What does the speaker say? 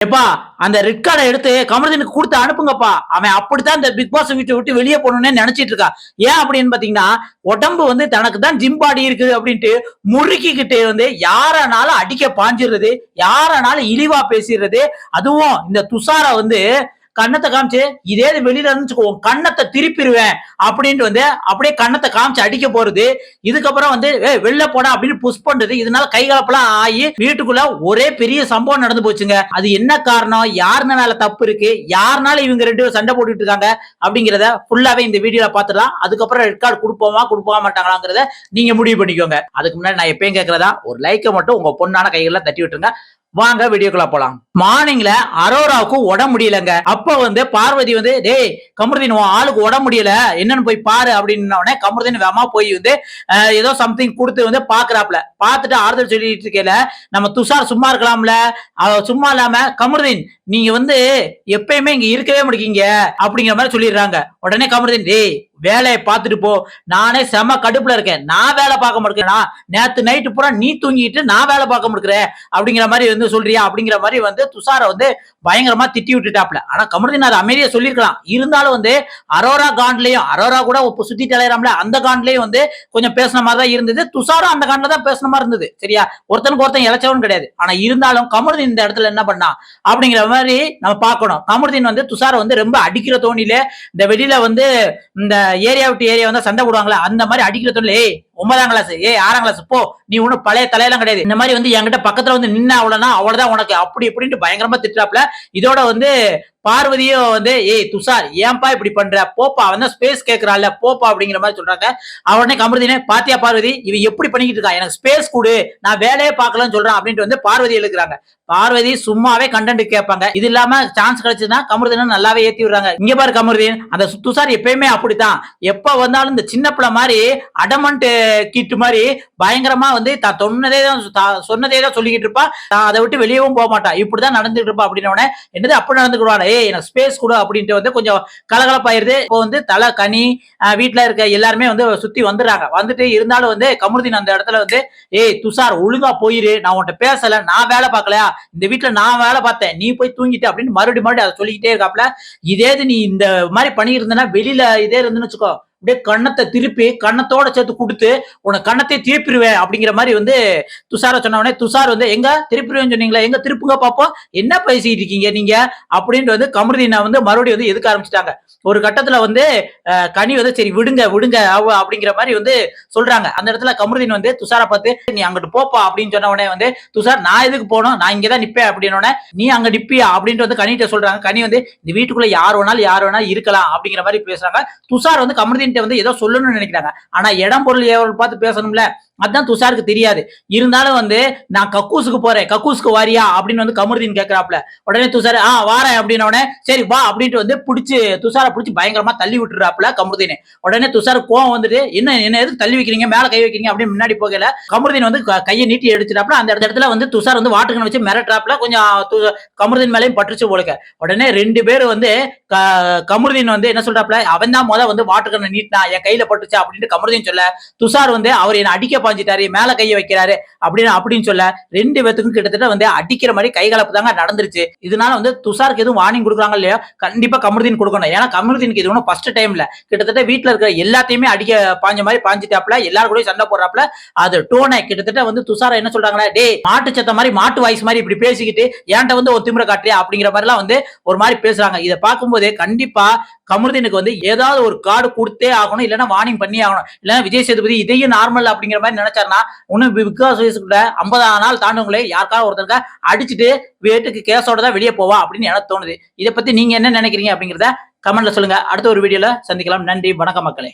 எப்பா அந்த ரெட் கார்டை எடுத்து கமருதீனுக்கு கொடுத்து அனுப்புங்கப்பா. அவன் அப்படித்தான் இந்த பிக் பாஸ் வீட்டை விட்டு வெளியே போகணும்னு நினைச்சிட்டு இருக்கா. ஏன் அப்படின்னு பாத்தீங்கன்னா, உடம்பு வந்து தனக்கு தான் ஜிம் பாடி இருக்குது அப்படின்ட்டு முறுக்கிக்கிட்டு வந்து யாரானாலும் அடிக்க பாஞ்சிடுறது, யாரானாலும் இழிவா பேசிடுறது. அதுவும் இந்த துஷாரா வந்து கண்ணத்தை காமிச்சு இதே வெளியில இருந்துச்சுக்கோ கண்ணத்தை திருப்பிடுவேன் அப்படின்ட்டு வந்து அப்படியே கண்ணத்தை காமிச்சு அடிக்க போறது. இதுக்கப்புறம் வந்து வெளில போனா அப்படின்னு புஷ் பண்றது. இதனால கைகலப்பெல்லாம் ஆகி வீட்டுக்குள்ள ஒரே பெரிய சம்பவம் நடந்து போச்சுங்க. அது என்ன காரணம், யாருன்னு மேல தப்பு இருக்கு, யாருனால இவங்க ரெண்டு பேரும் சண்டை போட்டுட்டு இருக்காங்க அப்படிங்கறத ஃபுல்லாவே இந்த வீடியோல பாத்துடலாம். அதுக்கப்புறம் ரெட் கார்டு கொடுப்போமா மாட்டாங்களாங்கிறத நீங்க முடிவு பண்ணிக்கோங்க. அதுக்கு முன்னாடி நான் எப்பயும் கேட்கறதா ஒரு லைக்கை மட்டும் உங்க பொண்ணான கைகள்ல தட்டி விட்டுருங்க. வாங்க வீடியோக்குள்ள போலாம். மார்னிங்ல அரோராவுக்கு உடம்பு முடியலங்க. அப்ப வந்து பார்வதி வந்து டேய் கமருதீன் ஆளுக்கு உடம்பு முடியல என்னன்னு போய் பாரு அப்படின்னு கமருதீன் வேமா போய் வந்து ஏதோ சம்திங் கொடுத்து வந்து பாக்குறாப்ல. பார்த்துட்டு ஆறுதல் சொல்லிட்டு இருக்கல நம்ம துஷார் சும்மா இருக்கலாம்ல. சும்மா இல்லாம கமருதீன் நீங்க வந்து எப்பயுமே இங்க இருக்கவே முடிக்கீங்க அப்படிங்கிற மாதிரி சொல்லிடுறாங்க. உடனே கமருதீன் டேய் வேலையை பார்த்துட்டு போ, நானே செம கடுப்புல இருக்கேன், நான் வேலை பார்க்க முடிக்கிறேன், நேத்து நைட்டு பூரா நீ தூங்கிட்டு நான் வேலை பார்க்க முடிக்கிறேன் அப்படிங்கிற மாதிரி வந்து சொல்றியா அப்படிங்கிற மாதிரி வந்து துஷாரை வந்து பயங்கரமா திட்டி விட்டுட்டாப்ல. ஆனா கமருதீன் அதை அமைதியா சொல்லிருக்கலாம். இருந்தாலும் வந்து அரோரா காண்ட்லயும் அரோரா கூட சுத்தி தலையறாம்ல அந்த காண்ட்லயும் வந்து கொஞ்சம் பேசின மாதிரி தான் இருந்தது. துஷாரும் அந்த காண்ட்ல தான் பேசின மாதிரி இருந்தது. சரியா, ஒருத்தனுக்கு ஒருத்தன் இழைச்சவன் கிடையாது. ஆனா இருந்தாலும் கமருதீன் இந்த இடத்துல என்ன பண்ணா அப்படிங்கிற மாதிரி நம்ம பார்க்கணும். கமருதீன் வந்து துஷாரை வந்து ரொம்ப அடிக்கிற தோணியில இந்த வெளியில வந்து இந்த ஏரியா விட்டு ஏரியா வந்து சண்டை போடுவாங்களா அந்த மாதிரி அடிக்கிற தோணில 9ஆம் கிளாஸ் 6ஆம் கிளாஸ் போ, நீ ஒன்னும் பழைய தலையெல்லாம் கிடையாது, இந்த மாதிரி வந்து என்கிட்ட பக்கத்துல வந்து நின்ன அவ்வளவுதான் அவ்வளவுதான் உனக்கு அப்படி இப்படின்ட்டு பயங்கரமா திட்டுறாப்ல. இதோட வந்து பார்வதியும் வந்து துஷார் ஏன்பா இப்படி பண்ற, போப்பா அவன் தான் ஸ்பேஸ் கேட்கறாள் போப்பா அப்படிங்கிற மாதிரி சொல்றாங்க. அவனே கமருதீனே பாத்தியா பார்வதி இவ எப்படி பண்ணிக்கிட்டு இருக்கா, எனக்கு ஸ்பேஸ் கொடு நான் வேலையே பார்க்கலன்னு சொல்றான் அப்படின்ட்டு வந்து பார்வதி எழுதுறாங்க. பார்வதி சும்மாவே கண்டென்ட் கேட்பாங்க. இது இல்லாம சான்ஸ் கிடைச்சதுன்னா கமருதீன் நல்லாவே ஏத்தி விடுறாங்க. இங்க பாரு கமருதீன் அந்த துஷார் எப்பயுமே அப்படித்தான், எப்ப வந்தாலும் இந்த சின்ன பிள்ளை மாதிரி அடமண்ட் கிட்டு மாதிரி பயங்கரமா வந்து சொன்னதே தான் சொல்லிக்கிட்டு இருப்பா. அதை விட்டு வெளியவும் போக மாட்டா, இப்படிதான் நடந்துட்டு இருப்பா அப்படின்னு. என்னது அப்படி நடந்துக்குவாங்க எனக்கு ஸ்பேஸ் கொடு அப்படின்ட்டு வந்து கொஞ்சம் கலகலப்பாயிருது. இப்போ வந்து தலை கனி வீட்டுல இருக்க எல்லாருமே வந்து சுத்தி வந்துடுறாங்க. வந்துட்டு இருந்தாலும் வந்து கமருதீன் அந்த இடத்துல வந்து துஷார் ஒழுங்கா போயிரு, நான் உன்கிட்ட பேசல, நான் வேலை பார்க்கலையா, இந்த வீட்டுல நான் வேலை பார்த்தேன், நீ போய் தூங்கிட்டு அப்படின்னு மறுபடியும் அதை சொல்லிக்கிட்டே இருக்காப்ல. இதே நீ இந்த மாதிரி பண்ணி இருந்தனா வெளியில இதே இருந்துன்னு வச்சுக்கோ அப்படியே கண்ணத்தை திருப்பி கண்ணத்தோட சேர்த்து கொடுத்து உனக்கு கண்ணத்தை திருப்பிடுவேன் அப்படிங்கிற மாதிரி வந்து துஷார சொன்ன உடனே துஷார் வந்து எங்க திருப்பிடுவேன்னு சொன்னீங்களா, எங்க திருப்புங்க பாப்போம், என்ன பேசிட்டு இருக்கீங்க நீங்க அப்படின்ட்டு வந்து கமருதீனை வந்து மறுபடியும் வந்து எதுக்க ஆரம்பிச்சிட்டாங்க. ஒரு கட்டத்துல வந்து கனி வந்து சரி விடுங்க அப்படிங்கிற மாதிரி வந்து சொல்றாங்க. அந்த இடத்துல கமருதீன் வந்து துஷாரை பார்த்து நீ அங்கிட்டு போப்பா அப்படின்னு சொன்ன உடனே வந்து துஷார் நான் எதுக்கு போனோம், நான் இங்கதான் நிப்பேன் அப்படின்னு நீ அங்க நிப்பியா அப்படின்ட்டு வந்து கனிட்ட சொல்றாங்க. கனி வந்து இந்த வீட்டுக்குள்ள யார் வேணாலும் இருக்கலாம் அப்படிங்கிற மாதிரி பேசுறாங்க. துஷார் வந்து கமருதீன் வந்து ஏதோ சொல்லணும்னு நினைக்கிறாங்க. ஆனா இடம் பொருள் ஏவல் பார்த்து பேசணும்ல, அதான் துஷாருக்கு தெரியாது. இருந்தாலும் வந்து நான் கக்கூசுக்கு போறேன், கக்கூசுக்கு வாரியா அப்படின்னு வந்து கமருதீன் கேட்கிறாப்ல. உடனே துஷார் வாரேன் அப்படின்னு உடனே சரி வா அப்படின்ட்டு வந்து பிடிச்சி துஷாரை பிடிச்சி பயங்கரமா தள்ளி விட்டுறாப்ல கமருதீன். உடனே துஷார் கோவம் வந்துட்டு என்ன எதுக்கு தள்ளி வைக்கிறீங்க, மேல கை வைக்கிறீங்க அப்படின்னு முன்னாடி போகல. கமருதீன் வந்து கையை நீட்டி எடுத்துட்டாப்ல. அந்த இடத்துல வந்து துஷார் வந்து வாட்டுக்கண வச்சு மிரட்டுறாப்ல. கொஞ்சம் கமருதீன் மேலையும் பட்டுச்சு போலுக்க. உடனே ரெண்டு பேரும் வந்து கமருதீன் வந்து என்ன சொல்றாப்ல, அவன் தான் வந்து வாட்டுக்கண்ண நீட்டினா என் கையில பட்டுச்சு அப்படின்னு கமருதீன் சொல்ல, துஷார் வந்து அவர் என்ன அடிக்க பாஞ்சிட்டாரு, மேல கையை வைக்கிறாரு அப்படின்னு சொல்ல ரெண்டு பேத்துக்கும் கிட்டத்தட்ட வந்து அடிக்கிற மாதிரி கைகலப்பு தாங்க நடந்துருச்சு. இதனால வந்து துஷாருக்கு எதுவும் வார்னிங் கொடுக்குறாங்க இல்லையா, கண்டிப்பா கமருதீன் கொடுக்கணும். ஏன்னா கமருதீனுக்கு இது ஒன்றும் ஃபர்ஸ்ட் டைம்ல கிட்டத்தட்ட வீட்டுல இருக்கிற எல்லாத்தையுமே அடிக்க பாஞ்ச மாதிரி பாஞ்சிட்டாப்ல, எல்லாரும் கூட சண்டை போடுறாப்ல. அது டோனை கிட்டத்தட்ட வந்து துஷார என்ன சொல்றாங்களா, டே மாட்டு சத்த மாதிரி மாட்டு வாய்ஸ் மாதிரி இப்படி பேசிக்கிட்டு ஏன்ட்ட வந்து ஒரு திமிர காட்டுறியா அப்படிங்கிற மாதிரி எல்லாம் வந்து ஒரு மாதிரி பேசுறாங்க. இதை பார்க்கும்போது கண்டிப்பா கமருதீனுக்கு வந்து ஏதாவது ஒரு கார்டு கொடுத்தே ஆகணும், இல்லைன்னா வார்னிங் பண்ணி ஆகணும். இல்லைன்னா விஜய் சேதுபதி இதையும் நார்மல் அப்படிங்கிற மாதிரி நினைச்சாருன்னா இன்னும் பிக் பாஸ் 50 நாள் தாண்டவங்களே யாருக்காவது ஒருத்தருக்கா அடிச்சுட்டு வீட்டுக்கு கேஸோட தான் வெளியே போவா அப்படின்னு எனக்கு தோணுது. இதை பத்தி நீங்க என்ன நினைக்கிறீங்க அப்படிங்கிறத கமெண்ட்ல சொல்லுங்க. அடுத்த ஒரு வீடியோல சந்திக்கலாம். நன்றி, வணக்கம் மக்களே.